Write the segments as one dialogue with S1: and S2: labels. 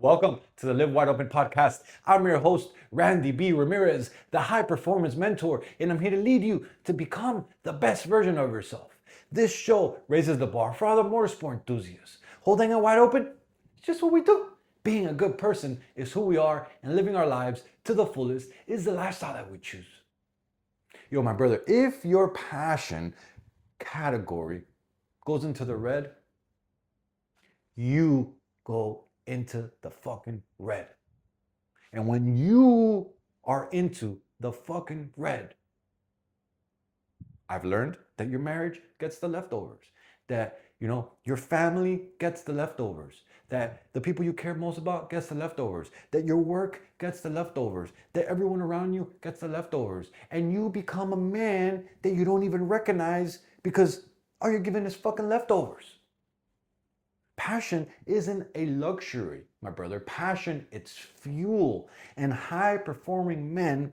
S1: Welcome to the Live Wide Open podcast. I'm your host, Randy B. Ramirez, the high performance mentor, and I'm here to lead you to become the best version of yourself. This show raises the bar for other motorsport enthusiasts. Holding it wide open, it's just what we do. Being a good person is who we are, and living our lives to the fullest is the lifestyle that we choose. Yo, my brother, if your passion category goes into the red, you go into the fucking red. And when you are into the fucking red, I've learned that your marriage gets the leftovers, that your family gets the leftovers, that the people you care most about gets the leftovers, that your work gets the leftovers, that everyone around you gets the leftovers, and you become a man that you don't even recognize because all you're given is fucking leftovers. Passion isn't a luxury, my brother. Passion, it's fuel. And high-performing men,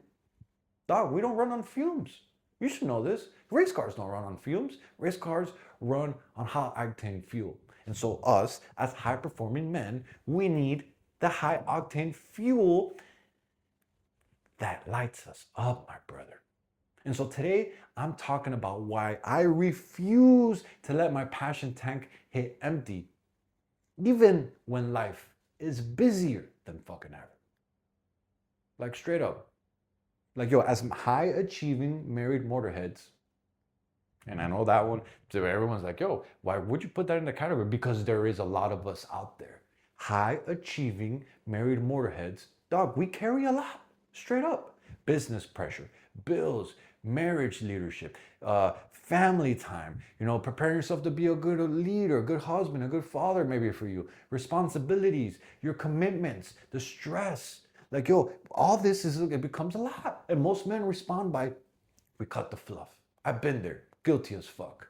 S1: dog, we don't run on fumes. You should know this. Race cars don't run on fumes. Race cars run on high-octane fuel. And so us, as high-performing men, we need the high-octane fuel that lights us up, my brother. And so today, I'm talking about why I refuse to let my passion tank hit empty, even when life is busier than fucking ever. Like straight up. Like, yo, as high achieving married motorheads, and I know that one, so everyone's like, yo, why would you put that in the category? Because there is a lot of us out there. High achieving married motorheads, dog, we carry a lot, straight up. Business pressure, bills, marriage leadership, family time, preparing yourself to be a good leader, a good husband, a good father maybe for you, responsibilities, your commitments, the stress. Like, yo, all this it becomes a lot. And most men respond by, we cut the fluff. I've been there, guilty as fuck.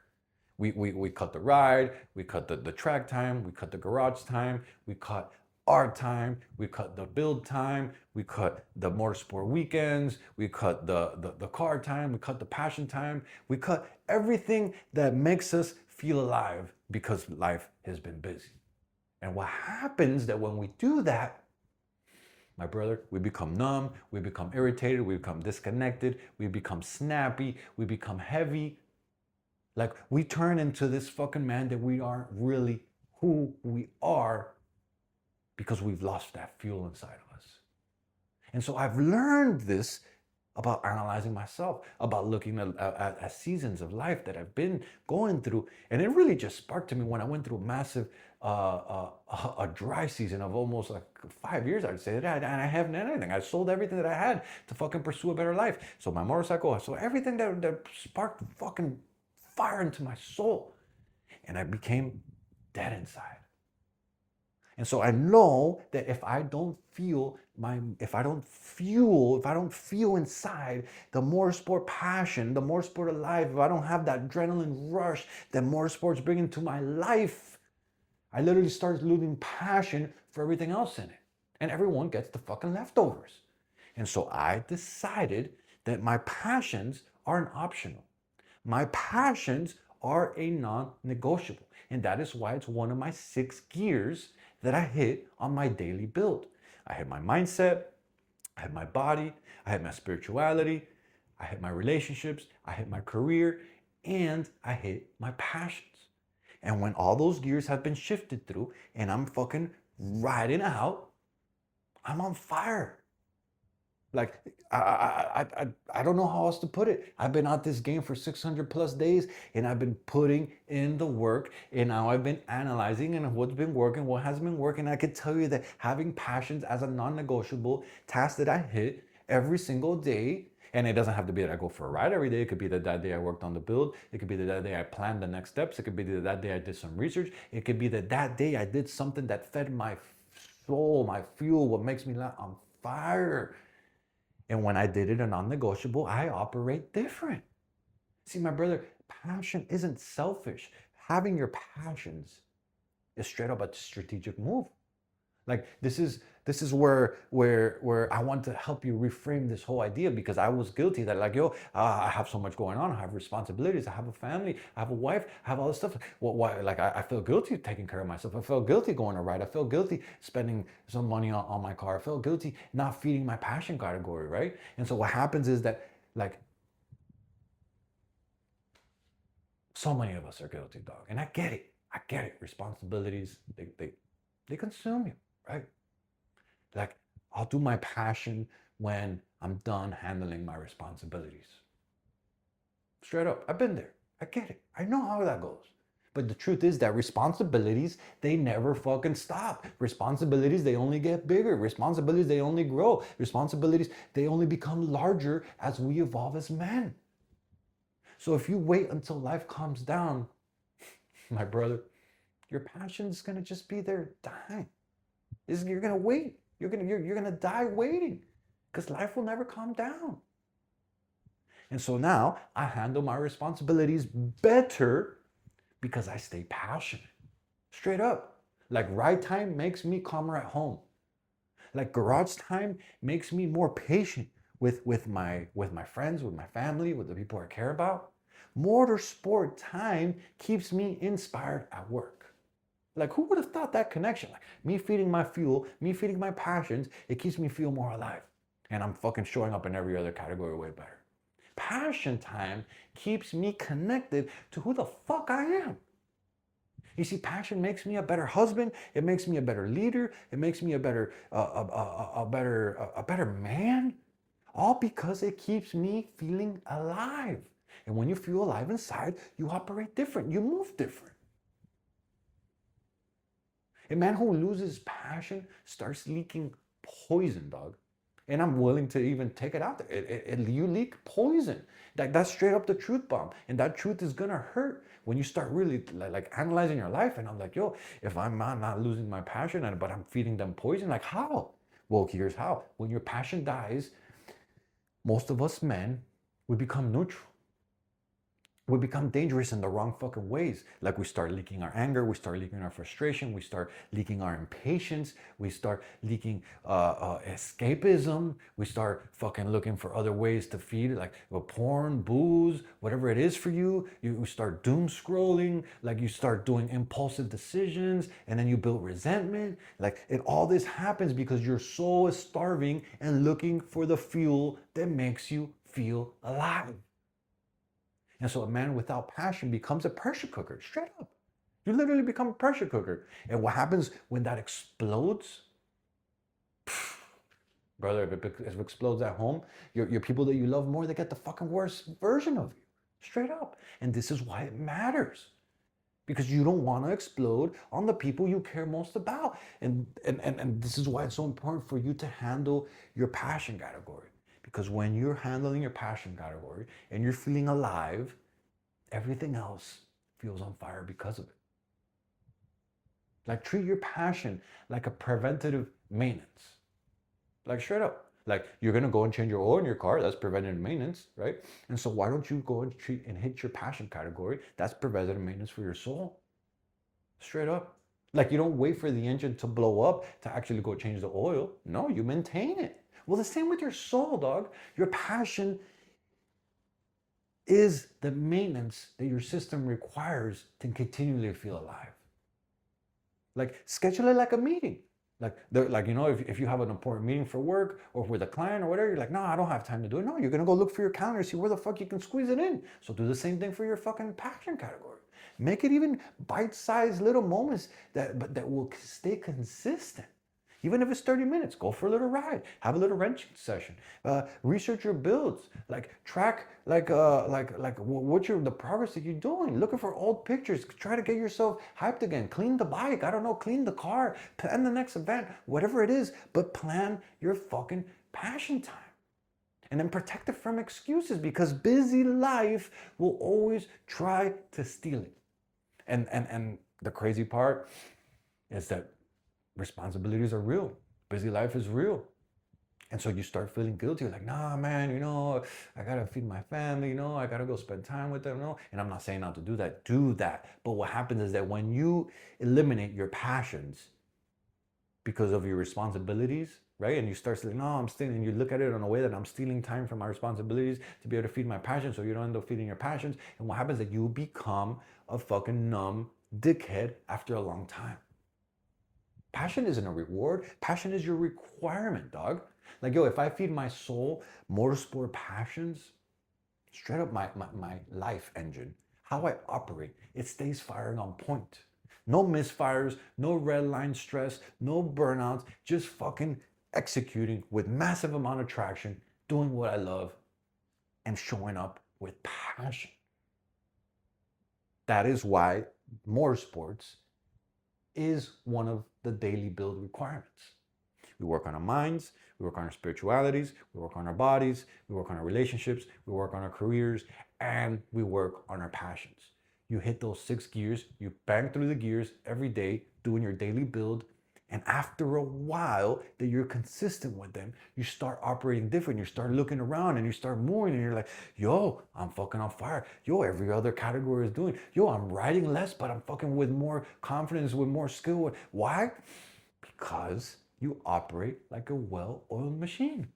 S1: We cut the ride, we cut the track time, we cut the garage time, we cut our time, we cut the build time, we cut the motorsport weekends, we cut the car time, we cut the passion time, we cut everything that makes us feel alive because life has been busy. And what happens that when we do that, my brother, we become numb, we become irritated, we become disconnected, we become snappy, we become heavy. Like, we turn into this fucking man that we aren't really who we are because we've lost that fuel inside of us. And so I've learned this about analyzing myself, about looking at seasons of life that I've been going through. And it really just sparked to me when I went through a massive a dry season of almost like 5 years, I'd say, and I haven't had anything. I sold everything that I had to fucking pursue a better life. So my motorcycle, so everything that sparked fucking fire into my soul. And I became dead inside. And so I know that if I don't feel inside the motorsport passion, the motorsport alive, if I don't have that adrenaline rush that motorsport's bringing to my life, I literally start losing passion for everything else in it. And everyone gets the fucking leftovers. And so I decided that my passions aren't optional. My passions are a non-negotiable. And that is why it's one of my 6 gears that I hit on my daily build. I hit my mindset, I hit my body, I hit my spirituality, I hit my relationships, I hit my career, and I hit my passions. And when all those gears have been shifted through and I'm fucking riding out, I'm on fire. Like, I don't know how else to put it. I've been out this game for 600 plus days and I've been putting in the work, and now I've been analyzing and what's been working, what hasn't been working. I can tell you that having passions as a non-negotiable task that I hit every single day, and it doesn't have to be that I go for a ride every day. It could be that day I worked on the build. It could be that day I planned the next steps. It could be that day I did some research. It could be that day I did something that fed my soul, my fuel, what makes me on fire. And when I did it a non-negotiable, I operate different. See, my brother, passion isn't selfish. Having your passions is straight up a strategic move. Like, this is This is where I want to help you reframe this whole idea, because I was guilty that, like, yo, I have so much going on. I have responsibilities. I have a family. I have a wife. I have all this stuff. Well, why? Like, I feel guilty taking care of myself. I feel guilty going to ride. I feel guilty spending some money on my car. I feel guilty not feeding my passion category, right? And so what happens is that, like, so many of us are guilty, dog. And I get it. I get it. Responsibilities, they consume you, right? Like, I'll do my passion when I'm done handling my responsibilities. Straight up, I've been there. I get it. I know how that goes. But the truth is that responsibilities, they never fucking stop. Responsibilities, they only get bigger. Responsibilities, they only grow. Responsibilities, they only become larger as we evolve as men. So if you wait until life calms down, my brother, your passion's gonna just be there dying. You're gonna wait. You're gonna die waiting, because life will never calm down. And so now I handle my responsibilities better because I stay passionate. Straight up. Like, ride time makes me calmer at home. Like, garage time makes me more patient with my friends, with my family, with the people I care about. Motorsport time keeps me inspired at work. Like, who would have thought that connection? Like, me feeding my fuel, me feeding my passions, it keeps me feel more alive. And I'm fucking showing up in every other category way better. Passion time keeps me connected to who the fuck I am. You see, passion makes me a better husband. It makes me a better leader. It makes me a better man. All because it keeps me feeling alive. And when you feel alive inside, you operate different. You move different. A man who loses passion starts leaking poison, dog. And I'm willing to even take it out there. You leak poison. That's straight up the truth bomb. And that truth is gonna hurt when you start really like analyzing your life. And I'm like, yo, if I'm not losing my passion, but I'm feeding them poison, like, how? Well, here's how. When your passion dies, most of us men, we become neutral. We become dangerous in the wrong fucking ways. Like, we start leaking our anger, we start leaking our frustration, we start leaking our impatience, we start leaking escapism, we start fucking looking for other ways to feed it, like porn, booze, whatever it is for you. You start doom scrolling, like, you start doing impulsive decisions, and then you build resentment. Like, all this happens because your soul is starving and looking for the fuel that makes you feel alive. And so a man without passion becomes a pressure cooker, straight up. You literally become a pressure cooker. And what happens when that explodes? Brother, if it explodes at home, your people that you love more, they get the fucking worst version of you, straight up. And this is why it matters. Because you don't want to explode on the people you care most about. And this is why it's so important for you to handle your passion category. Because when you're handling your passion category and you're feeling alive, everything else feels on fire because of it. Like, treat your passion like a preventative maintenance. Like, straight up. Like, you're gonna go and change your oil in your car, that's preventative maintenance, right? And so why don't you go and treat and hit your passion category? That's preventative maintenance for your soul. Straight up. Like, you don't wait for the engine to blow up to actually go change the oil. No, you maintain it. Well, the same with your soul, dog. Your passion is the maintenance that your system requires to continually feel alive. Like, schedule it like a meeting. Like, if you have an important meeting for work or with a client or whatever, you're like, no, I don't have time to do it. No, you're gonna go look for your calendar, see where the fuck you can squeeze it in. So do the same thing for your fucking passion category. Make it even bite-sized little moments that will stay consistent. Even if it's 30 minutes, go for a little ride, have a little wrenching session, research your builds, like, track, what's the progress that you're doing, looking for old pictures, try to get yourself hyped again, clean the bike, I don't know, clean the car, plan the next event, whatever it is, but plan your fucking passion time. And then protect it from excuses, because busy life will always try to steal it. And the crazy part is that responsibilities are real. Busy life is real. And so you start feeling guilty. You're like, nah, man, I gotta feed my family, I gotta go spend time with them, And I'm not saying not to do that. Do that. But what happens is that when you eliminate your passions, because of your responsibilities, right? And you start saying, no, I'm stealing. And you look at it in a way that I'm stealing time from my responsibilities to be able to feed my passion, so you don't end up feeding your passions. And what happens is that you become a fucking numb dickhead after a long time. Passion isn't a reward. Passion is your requirement, dog. Like, yo, if I feed my soul motorsport passions, straight up my life engine, how I operate, it stays firing on point. No misfires, no red line stress, no burnouts, just fucking executing with massive amount of traction, doing what I love, and showing up with passion. That is why motorsports is one of the daily build requirements. We work on our minds, we work on our spiritualities, we work on our bodies, we work on our relationships, we work on our careers, and we work on our passions. You hit those 6 gears, you bang through the gears every day, doing your daily build, and after a while that you're consistent with them, you start operating different. You start looking around and you start moving and you're like, yo, I'm fucking on fire. Yo, every other category is doing. Yo, I'm riding less, but I'm fucking with more confidence, with more skill. Why? Because you operate like a well-oiled machine.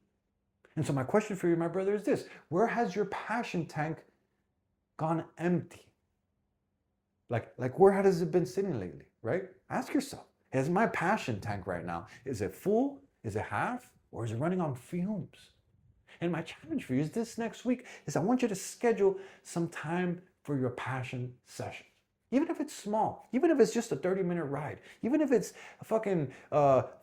S1: And so my question for you, my brother, is this. Where has your passion tank gone empty? Like where has it been sitting lately, right? Ask yourself. Is my passion tank right now, is it full? Is it half? Or is it running on fumes? And my challenge for you is this next week is I want you to schedule some time for your passion session. Even if it's small, even if it's just a 30-minute ride, even if it's a fucking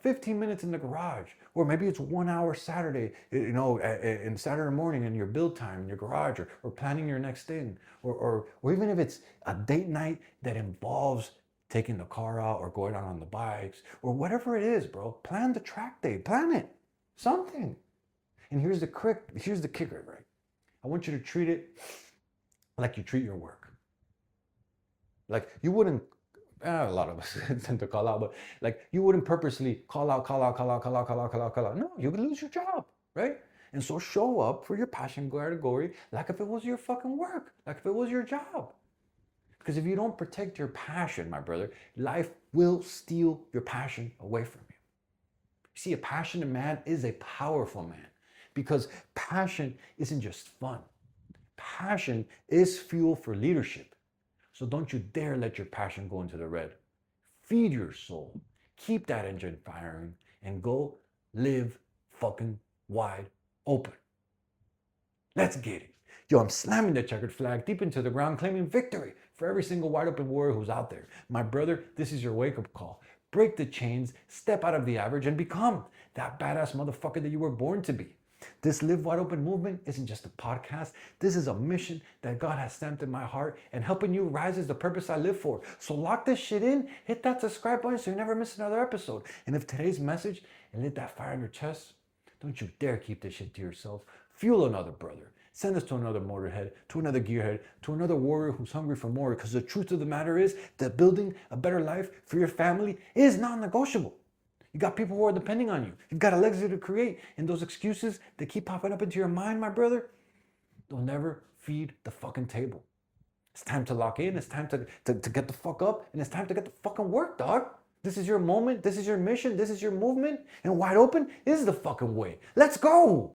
S1: 15 minutes in the garage, or maybe it's 1 hour Saturday, in Saturday morning in your build time in your garage, or planning your next thing, or even if it's a date night that involves taking the car out or going out on the bikes or whatever it is, bro. Plan the track day, plan it, something. And here's the kicker, right? I want you to treat it like you treat your work. Like you wouldn't, a lot of us tend to call out, but like you wouldn't purposely call out. No, you could lose your job, right? And so show up for your passion category like if it was your fucking work, like if it was your job. Because if you don't protect your passion, my brother, life will steal your passion away from you. You see, a passionate man is a powerful man because passion isn't just fun. Passion is fuel for leadership. So don't you dare let your passion go into the red. Feed your soul. Keep that engine firing and go live fucking wide open. Let's get it. Yo, I'm slamming the checkered flag deep into the ground, claiming victory for every single wide open warrior who's out there. My brother, this is your wake-up call. Break the chains, step out of the average, and become that badass motherfucker that you were born to be. This Live Wide Open movement isn't just a podcast. This is a mission that God has stamped in my heart, and helping you rise is the purpose I live for. So lock this shit in, hit that subscribe button so you never miss another episode. And if today's message lit that fire in your chest, don't you dare keep this shit to yourself. Fuel another brother. Send this to another motorhead, to another gearhead, to another warrior who's hungry for more. Because the truth of the matter is that building a better life for your family is non-negotiable. You got people who are depending on you. You've got a legacy to create. And those excuses that keep popping up into your mind, my brother, they'll never feed the fucking table. It's time to lock in. It's time to get the fuck up. And it's time to get the fucking work, dog. This is your moment. This is your mission. This is your movement. And wide open is the fucking way. Let's go.